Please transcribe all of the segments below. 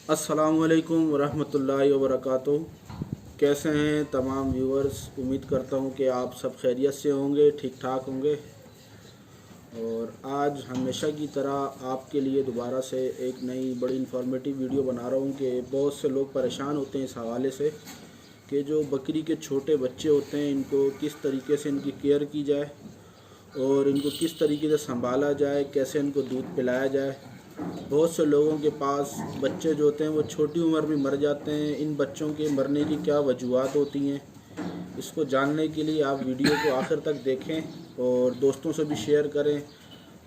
अस्सलामुअलैकुम वरहमतुल्लाहि वबरकातुहू। कैसे हैं तमाम व्यूअर्स। उम्मीद करता हूं कि आप सब खैरियत से होंगे, ठीक ठाक होंगे। और आज हमेशा की तरह आपके लिए दोबारा से एक नई बड़ी इन्फॉर्मेटिव वीडियो बना रहा हूं कि बहुत से लोग परेशान होते हैं इस हवाले से कि जो बकरी के छोटे बच्चे होते हैं इनको किस तरीके से इनकी केयर की जाए और इनको किस तरीके से संभाला जाए, कैसे इनको दूध पिलाया जाए। बहुत से लोगों के पास बच्चे जो होते हैं वो छोटी उम्र में मर जाते हैं। इन बच्चों के मरने की क्या वजूहत होती हैं, इसको जानने के लिए आप वीडियो को आखिर तक देखें और दोस्तों से भी शेयर करें।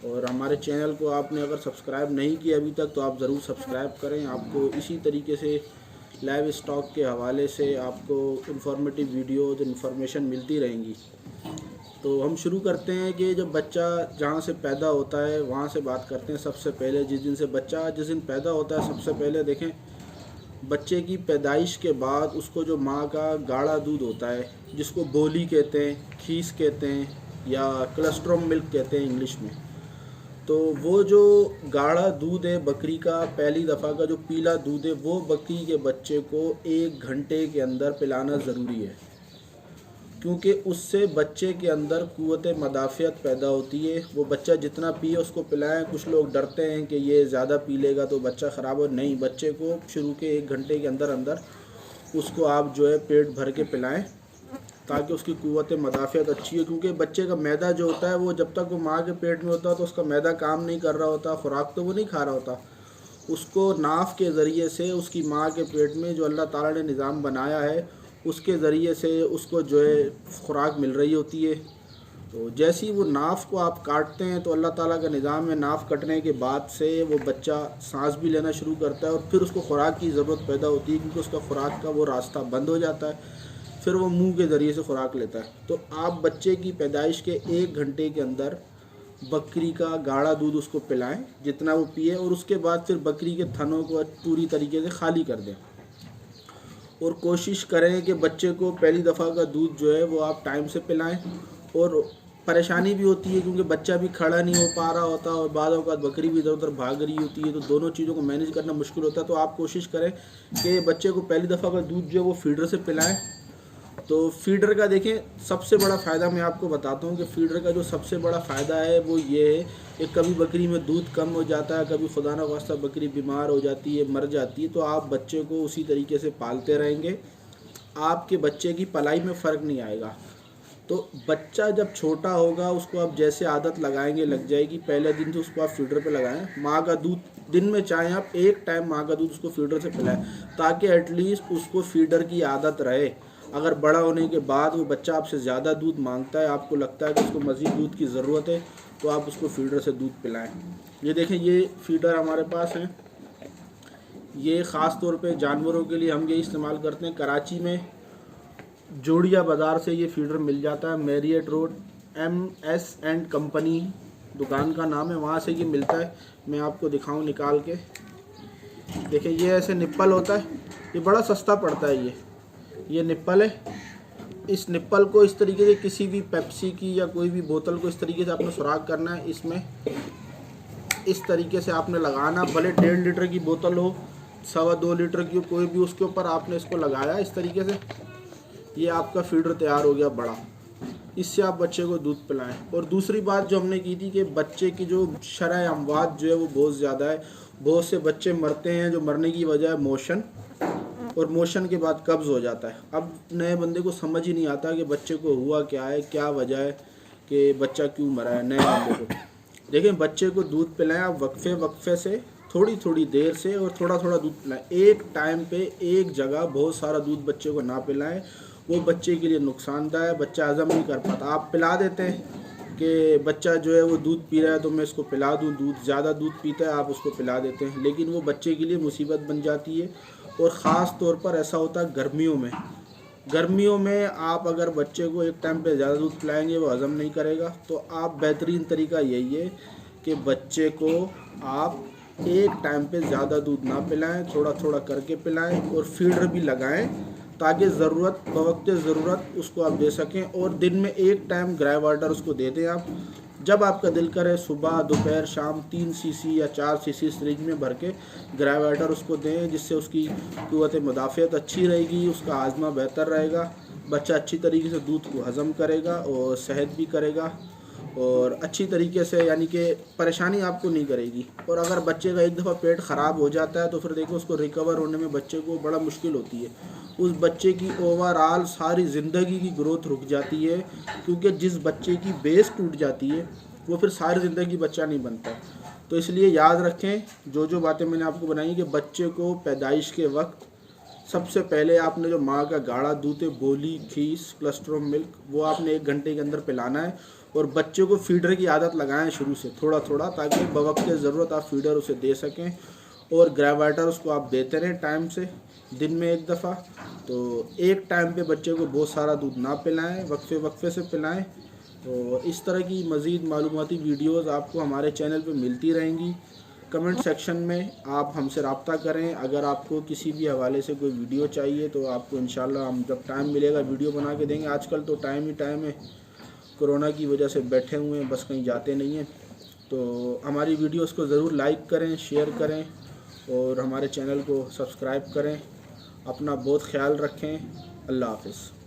और हमारे चैनल को आपने अगर सब्सक्राइब नहीं किया अभी तक तो आप ज़रूर सब्सक्राइब करें। आपको इसी तरीके से लाइव स्टॉक के हवाले से आपको इन्फॉर्मेटिव वीडियो इन्फॉर्मेशन मिलती रहेंगी। तो हम शुरू करते हैं कि जब बच्चा जहाँ से पैदा होता है वहाँ से बात करते हैं। सबसे पहले जिस दिन पैदा होता है, सबसे पहले देखें बच्चे की पैदाइश के बाद उसको जो माँ का गाढ़ा दूध होता है, जिसको बोली कहते हैं, खीस कहते हैं या कोलेस्ट्रॉल मिल्क कहते हैं इंग्लिश में, तो वो जो गाढ़ा दूध है बकरी का, पहली दफ़ा का जो पीला दूध है, वो बकरी के बच्चे को 1 घंटे के अंदर पिलाना ज़रूरी है, क्योंकि उससे बच्चे के अंदर क़ुव्वत मदाफ़ियत पैदा होती है। वो बच्चा जितना पिए उसको पिलाएं। कुछ लोग डरते हैं कि ये ज़्यादा पी लेगा तो बच्चा ख़राब हो, नहीं, बच्चे को शुरू के 1 घंटे के अंदर अंदर उसको आप जो है पेट भर के पिलाएं ताकि उसकी क़ुव्वत मदाफ़ियत अच्छी हो। क्योंकि बच्चे का मैदा जो होता है वो जब तक वो माँ के पेट में होता है तो उसका मैदा काम नहीं कर रहा होता, ख़ुराक तो वो नहीं खा रहा होता। उसको नाफ के ज़रिए से उसकी माँ के पेट में जो अल्लाह ताला ने निज़ाम बनाया है उसके ज़रिए से उसको जो है ख़ुराक मिल रही होती है। तो जैसे ही वो नाफ को आप काटते हैं तो अल्लाह ताला का निज़ाम है, नाफ कटने के बाद से वो बच्चा सांस भी लेना शुरू करता है और फिर उसको ख़ुराक की ज़रूरत पैदा होती है, क्योंकि उसका ख़ुराक का वो रास्ता बंद हो जाता है, फिर वो मुंह के ज़रिए से ख़ुराक लेता है। तो आप बच्चे की पैदाइश के 1 घंटे के अंदर बकरी का गाढ़ा दूध उसको पिलाएं जितना वो पिए, और उसके बाद फिर बकरी के थनों को पूरी तरीके से खाली कर दें। और कोशिश करें कि बच्चे को पहली दफ़ा का दूध जो है वो आप टाइम से पिलाएं। और परेशानी भी होती है क्योंकि बच्चा भी खड़ा नहीं हो पा रहा होता और बाद औक़ात बकरी भी इधर उधर भाग रही होती है, तो दोनों चीज़ों को मैनेज करना मुश्किल होता है। तो आप कोशिश करें कि बच्चे को पहली दफ़ा का दूध जो है वो फीडर से पिलाएं। तो फीडर का देखें सबसे बड़ा फ़ायदा मैं आपको बताता हूँ कि फ़ीडर का जो सबसे बड़ा फ़ायदा है वो ये है कि कभी बकरी में दूध कम हो जाता है, कभी खुदा न खास्ता बकरी बीमार हो जाती है, मर जाती है, तो आप बच्चे को उसी तरीके से पालते रहेंगे, आपके बच्चे की पलाई में फ़र्क नहीं आएगा। तो बच्चा जब छोटा होगा उसको आप जैसे आदत लगाएंगे लग जाएगी। पहले दिन तो उसको आप फीडर पे लगाएं। माँ का दूध दिन में चाहें आप 1 टाइम माँ का दूध उसको फीडर से पिलाएं ताकि एटलीस्ट उसको फीडर की आदत रहे। अगर बड़ा होने के बाद वो बच्चा आपसे ज़्यादा दूध मांगता है, आपको लगता है कि उसको मज़ीद दूध की ज़रूरत है, तो आप उसको फीडर से दूध पिलाएं। ये देखें, ये फीडर हमारे पास है। ये ख़ास तौर पे जानवरों के लिए हम ये इस्तेमाल करते हैं। कराची में जोड़िया बाज़ार से ये फीडर मिल जाता है, मैरियट रोड, MS& कंपनी दुकान का नाम है, वहाँ से ये मिलता है। मैं आपको दिखाऊं निकाल के। देखिए ये ऐसे निप्पल होता है, ये बड़ा सस्ता पड़ता है। ये निप्पल है। इस निप्पल को इस तरीके से किसी भी पेप्सी की या कोई भी बोतल को इस तरीके से आपने सुराख करना है, इसमें इस तरीके से आपने लगाना। भले 1.5 लीटर की बोतल हो, 2.25 लीटर की हो, कोई भी, उसके ऊपर आपने इसको लगाया इस तरीके से, ये आपका फीडर तैयार हो गया बड़ा। इससे आप बच्चे को दूध पिलाएं। और दूसरी बात जो हमने की थी कि बच्चे की जो शरह अमवात जो है वो बहुत ज़्यादा है। बहुत से बच्चे मरते हैं, जो मरने की वजह है मोशन, और मोशन के बाद कब्ज़ हो जाता है। अब नए बंदे को समझ ही नहीं आता कि बच्चे को हुआ क्या है, क्या वजह है कि बच्चा क्यों मरा है। नए बंदे को देखें, बच्चे को दूध पिलाएं आप वक्फे से, थोड़ी थोड़ी देर से, और थोड़ा थोड़ा दूध पिलाएं। एक टाइम पे एक जगह बहुत सारा दूध बच्चे को ना पिलाएं, वो बच्चे के लिए नुकसानदायक है, बच्चा हज़म नहीं कर पाता। आप पिला देते हैं कि बच्चा जो है वो दूध पी रहा है तो मैं इसको पिला दूँ, दूध ज़्यादा दूध पीता है, आप उसको पिला देते हैं, लेकिन वो बच्चे के लिए मुसीबत बन जाती है। और ख़ास तौर पर ऐसा होता है गर्मियों में आप अगर बच्चे को एक टाइम पे ज़्यादा दूध पिलाएंगे वो हज़म नहीं करेगा। तो आप बेहतरीन तरीका यही है कि बच्चे को आप एक टाइम पे ज़्यादा दूध ना पिलाएं, थोड़ा थोड़ा करके पिलाएं, और फीडर भी लगाएं ताकि बवक्त ज़रूरत उसको आप दे सकें। और दिन में 1 टाइम ग्राय वाटर उसको दे दें आप। जब आपका दिल करे सुबह दोपहर शाम 3 सीसी या 4 सीसी सिरिंज में भर के ग्रेवाइटर उसको दें, जिससे उसकी क़ुव्वत मुदाफ़ियत अच्छी रहेगी, उसका आज़मा बेहतर रहेगा, बच्चा अच्छी तरीके से दूध को हज़म करेगा और सेहत भी करेगा और अच्छी तरीके से, यानी कि परेशानी आपको नहीं करेगी। और अगर बच्चे का एक दफ़ा पेट ख़राब हो जाता है तो फिर देखो उसको रिकवर होने में बच्चे को बड़ा मुश्किल होती है। उस बच्चे की ओवरऑल सारी ज़िंदगी की ग्रोथ रुक जाती है, क्योंकि जिस बच्चे की बेस टूट जाती है वो फिर सारी ज़िंदगी बच्चा नहीं बनता। तो इसलिए याद रखें जो बातें मैंने आपको बनाई कि बच्चे को पैदाइश के वक्त सबसे पहले आपने जो माँ का गाढ़ा दूध है, बोली, खीस, कोलेस्ट्रॉल मिल्क, वो आपने 1 घंटे के अंदर पिलाना है। और बच्चे को फीडर की आदत लगाएं शुरू से थोड़ा थोड़ा, ताकि बवक्त की ज़रूरत आप फीडर उसे दे सकें। और ग्रेवाइटर उसको आप देते रहें टाइम से, दिन में 1 दफ़ा। तो एक टाइम पे बच्चे को बहुत सारा दूध ना पिलाएं, वक्फे वक्फे से पिलाएं। तो इस तरह की मज़ीद मालूमाती वीडियोज़ आपको हमारे चैनल पे मिलती रहेंगी। कमेंट सेक्शन में आप हमसे रब्ता करें। अगर आपको किसी भी हवाले से कोई वीडियो चाहिए तो आपको इंशाल्लाह हम जब टाइम मिलेगा वीडियो बना के देंगे। आजकल तो टाइम ही टाइम है, कोरोना की वजह से बैठे हुए हैं, बस कहीं जाते नहीं हैं। तो हमारी वीडियोस को ज़रूर लाइक करें, शेयर करें और हमारे चैनल को सब्सक्राइब करें। अपना बहुत ख्याल रखें। अल्लाह हाफ़िज़।